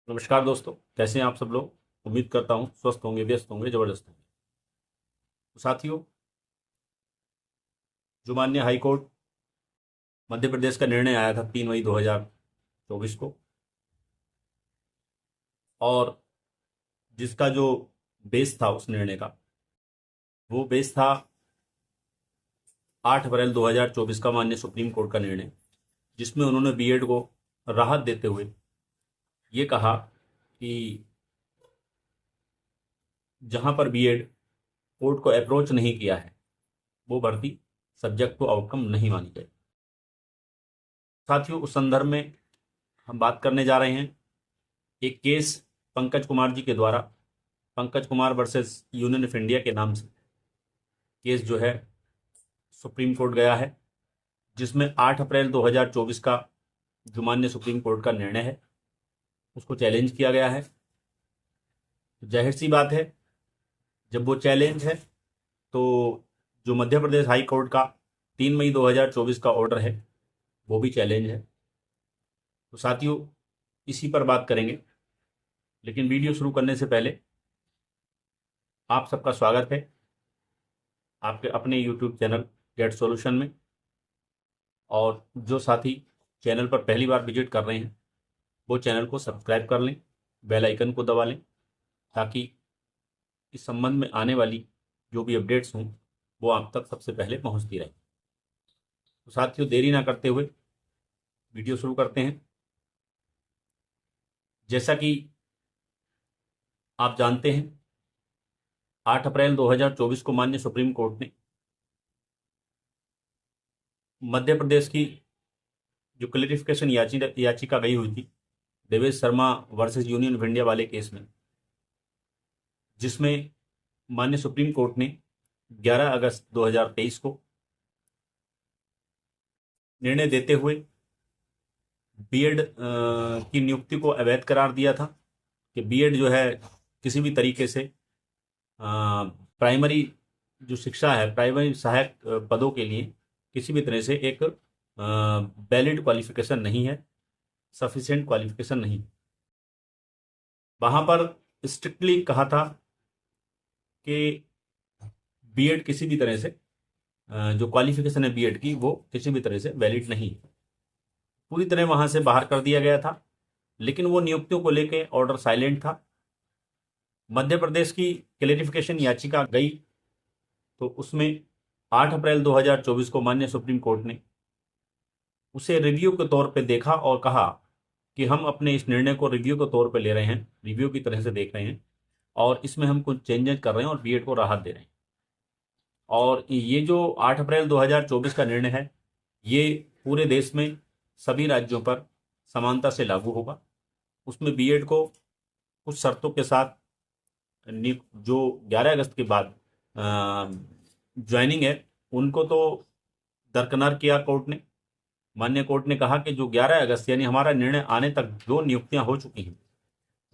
नमस्कार दोस्तों, कैसे हैं आप सब लोग। उम्मीद करता हूं स्वस्थ होंगे, व्यस्त होंगे, जबरदस्त होंगे। तो साथियों, जो माननीय हाई कोर्ट मध्य प्रदेश का निर्णय आया था 3 मई 2024 को, और जिसका जो बेस था उस निर्णय का, वो बेस था 8 अप्रैल 2024 का माननीय सुप्रीम कोर्ट का निर्णय, जिसमें उन्होंने बीएड को राहत देते हुए ये कहा कि जहां पर बीएड कोर्ट को अप्रोच नहीं किया है, वो भर्ती सब्जेक्ट टू आउटकम नहीं मानी जाए। साथियों, उस संदर्भ में हम बात करने जा रहे हैं एक केस पंकज कुमार जी के द्वारा, Pankaj Kumar versus union of India के नाम से केस जो है सुप्रीम कोर्ट गया है, जिसमें 8 अप्रैल 2024 का जो माननीय सुप्रीम कोर्ट का निर्णय है उसको चैलेंज किया गया है। तो जाहिर सी बात है, जब वो चैलेंज है तो जो मध्य प्रदेश हाई कोर्ट का 3 मई 2024 का ऑर्डर है वो भी चैलेंज है। तो साथियों, इसी पर बात करेंगे, लेकिन वीडियो शुरू करने से पहले आप सबका स्वागत है आपके अपने यूट्यूब चैनल गेट सॉल्यूशन में। और जो साथी चैनल पर पहली बार विजिट कर रहे हैं वो चैनल को सब्सक्राइब कर लें, बेल आइकन को दबा लें, ताकि इस संबंध में आने वाली जो भी अपडेट्स हों वो आप तक सबसे पहले पहुंचती रहे। तो साथियों, देरी ना करते हुए वीडियो शुरू करते हैं। जैसा कि आप जानते हैं, 8 अप्रैल 2024 को माननीय सुप्रीम कोर्ट ने मध्य प्रदेश की जो क्लेरिफिकेशन याचिका गई हुई थी Devesh Sharma versus union of India वाले केस में, जिसमें माननीय सुप्रीम कोर्ट ने 11 अगस्त 2023 को निर्णय देते हुए बीएड की नियुक्ति को अवैध करार दिया था कि बीएड जो है किसी भी तरीके से प्राइमरी जो शिक्षा है, प्राइमरी सहायक पदों के लिए किसी भी तरह से एक वैलिड क्वालिफिकेशन नहीं है, सफिशिएंट क्वालिफिकेशन नहीं। वहाँ पर स्ट्रिक्टली कहा था कि बीएड किसी भी तरह से जो क्वालिफिकेशन है बीएड की वो किसी भी तरह से वैलिड नहीं है, पूरी तरह वहाँ से बाहर कर दिया गया था। लेकिन वो नियुक्तियों को लेके ऑर्डर साइलेंट था। मध्य प्रदेश की क्लेरिफिकेशन याचिका गई तो उसमें 8 अप्रैल 2024 को माननीय सुप्रीम कोर्ट ने उसे रिव्यू के तौर पे देखा और कहा कि हम अपने इस निर्णय को रिव्यू के तौर पे ले रहे हैं, रिव्यू की तरह से देख रहे हैं, और इसमें हम कुछ चेंजेस कर रहे हैं और बीएड को राहत दे रहे हैं। और ये जो 8 अप्रैल 2024 का निर्णय है ये पूरे देश में सभी राज्यों पर समानता से लागू होगा। उसमें बीएड को कुछ शर्तों के साथ जो 11 अगस्त के बाद ज्वाइनिंग है उनको तो दरकिनार किया कोर्ट ने। माननीय कोर्ट ने कहा कि जो 11 अगस्त यानी हमारा निर्णय आने तक जो नियुक्तियां हो चुकी हैं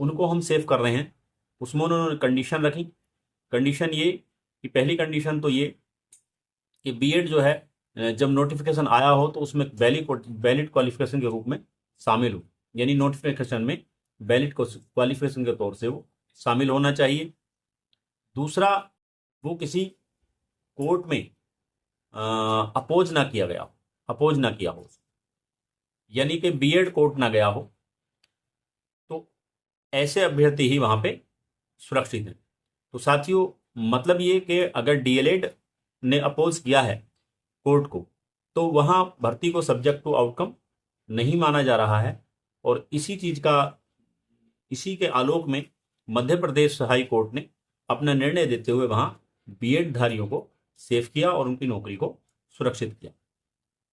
उनको हम सेव कर रहे हैं। उसमें उन्होंने कंडीशन रखी। कंडीशन ये कि पहली कंडीशन तो ये कि बीएड जो है जब नोटिफिकेशन आया हो तो उसमें वैलिड क्वालिफिकेशन के रूप में शामिल हो, यानी नोटिफिकेशन में वैलिड क्वालिफिकेशन के तौर से वो शामिल होना चाहिए। दूसरा, वो किसी कोर्ट में अपोज ना किया गया हो, अपोज ना किया हो, यानी कि बीएड कोर्ट ना गया हो, तो ऐसे अभ्यर्थी ही वहां पे सुरक्षित हैं। तो साथियों, मतलब ये कि अगर डीएलएड ने अपोज किया है कोर्ट को तो वहां भर्ती को सब्जेक्ट टू आउटकम नहीं माना जा रहा है। और इसी के आलोक में मध्य प्रदेश हाई कोर्ट ने अपना निर्णय देते हुए वहां बीएड धारियों को सेव किया और उनकी नौकरी को सुरक्षित किया।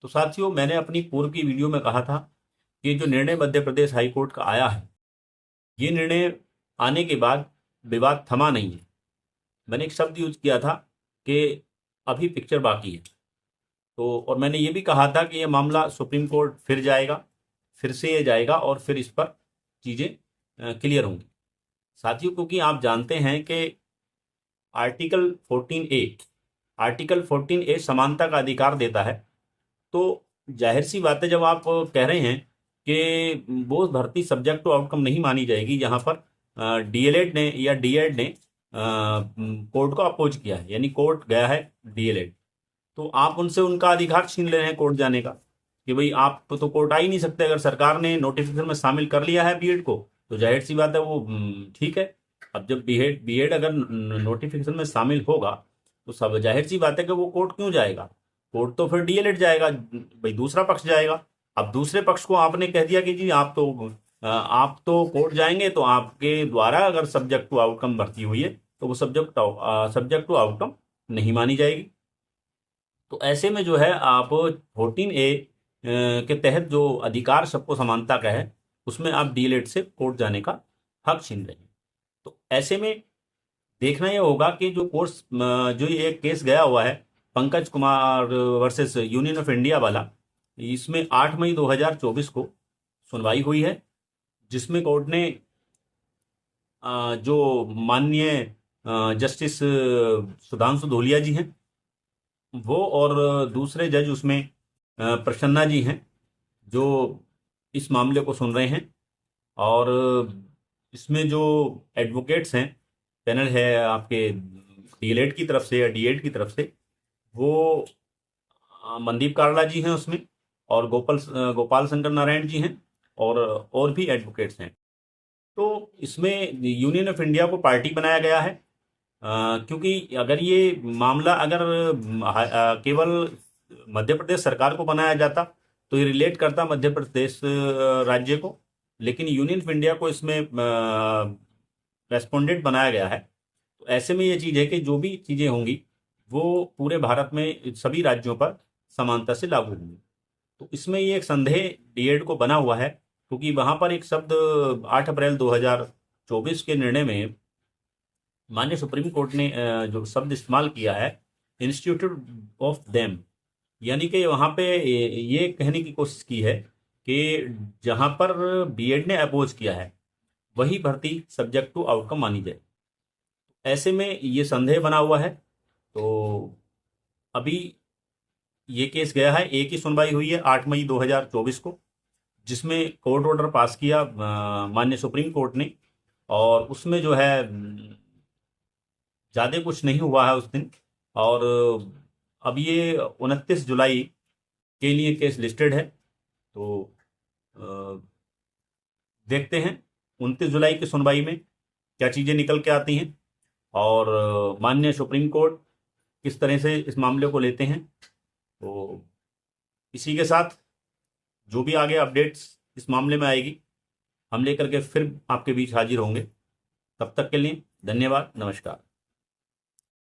तो साथियों, मैंने अपनी पूर्व की वीडियो में कहा था कि जो निर्णय मध्य प्रदेश हाई कोर्ट का आया है, ये निर्णय आने के बाद विवाद थमा नहीं है। मैंने एक शब्द यूज किया था कि अभी पिक्चर बाकी है। तो और मैंने ये भी कहा था कि ये मामला सुप्रीम कोर्ट फिर जाएगा, फिर से ये जाएगा और फिर इस पर चीज़ें क्लियर होंगी। साथियों, क्योंकि आप जानते हैं कि आर्टिकल 14A समानता का अधिकार देता है। तो जाहिर सी बात है, जब आप कह रहे हैं कि वो भर्ती सब्जेक्ट टू आउटकम नहीं मानी जाएगी जहां पर डीएलएड ने या डीएड ने कोर्ट को अपोज किया है, यानी कोर्ट गया है डीएलएड, तो आप उनसे उनका अधिकार छीन ले रहे हैं कोर्ट जाने का, कि भाई आप तो कोर्ट आ ही नहीं सकते। अगर सरकार ने नोटिफिकेशन में शामिल कर लिया है बीएड को तो जाहिर सी बात है वो ठीक है। अब जब बीएड बीएड अगर नोटिफिकेशन में शामिल होगा तो सब जाहिर सी बात है कि वो कोर्ट क्यों जाएगा, कोर्ट तो फिर डीएलएड जाएगा, भाई दूसरा पक्ष जाएगा। अब दूसरे पक्ष को आपने कह दिया कि जी आप तो कोर्ट जाएंगे, तो आपके द्वारा अगर सब्जेक्ट टू आउटकम भर्ती हुई है तो वो सब्जेक्ट टू आउटकम नहीं मानी जाएगी। तो ऐसे में जो है आप 14A के तहत जो अधिकार सबको समानता का है उसमें आप डीएलएड से कोर्ट जाने का हक छीन रहे हैं। तो ऐसे में देखना यह होगा कि जो कोर्स जो ये केस गया हुआ है Pankaj Kumar versus union of India वाला, इसमें 8 मई 2024 को सुनवाई हुई है, जिसमें कोर्ट ने जो माननीय जस्टिस सुधांशु धूलिया जी हैं वो और दूसरे जज उसमें प्रसन्ना जी हैं जो इस मामले को सुन रहे हैं। और इसमें जो एडवोकेट्स हैं, पैनल है आपके डीएलएड की तरफ से या डीएड की तरफ से, वो मनदीप कारला जी हैं उसमें, और गोपाल शंकर नारायण जी हैं, और भी एडवोकेट्स हैं। तो इसमें यूनियन ऑफ इंडिया को पार्टी बनाया गया है, क्योंकि अगर ये मामला अगर केवल मध्य प्रदेश सरकार को बनाया जाता तो ये रिलेट करता मध्य प्रदेश राज्य को, लेकिन यूनियन ऑफ इंडिया को इसमें रेस्पोंडेंट बनाया गया है। तो ऐसे में ये चीज़ है कि जो भी चीज़ें होंगी वो पूरे भारत में सभी राज्यों पर समानता से लागू होंगी। तो इसमें ये एक संदेह डीएड को बना हुआ है, क्योंकि वहाँ पर एक शब्द 8 अप्रैल 2024 के निर्णय में माननीय सुप्रीम कोर्ट ने जो शब्द इस्तेमाल किया है इंस्टीट्यूट ऑफ देम, यानी कि वहाँ पे ये कहने की कोशिश की है कि जहाँ पर बीएड ने अपोज किया है वही भर्ती सब्जेक्ट टू आउटकम मानी जाए। ऐसे में ये संदेह बना हुआ है। तो अभी ये केस गया है, एक ही सुनवाई हुई है 8 मई 2024 को, जिसमें कोर्ट ऑर्डर पास किया माननीय सुप्रीम कोर्ट ने, और उसमें जो है ज़्यादा कुछ नहीं हुआ है उस दिन। और अब ये 29 जुलाई के लिए केस लिस्टेड है, तो देखते हैं 29 जुलाई की सुनवाई में क्या चीज़ें निकल के आती हैं और माननीय सुप्रीम कोर्ट किस तरह से इस मामले को लेते हैं। तो इसी के साथ जो भी आगे अपडेट्स इस मामले में आएगी हम लेकर के फिर आपके बीच हाजिर होंगे। तब तक के लिए धन्यवाद, नमस्कार।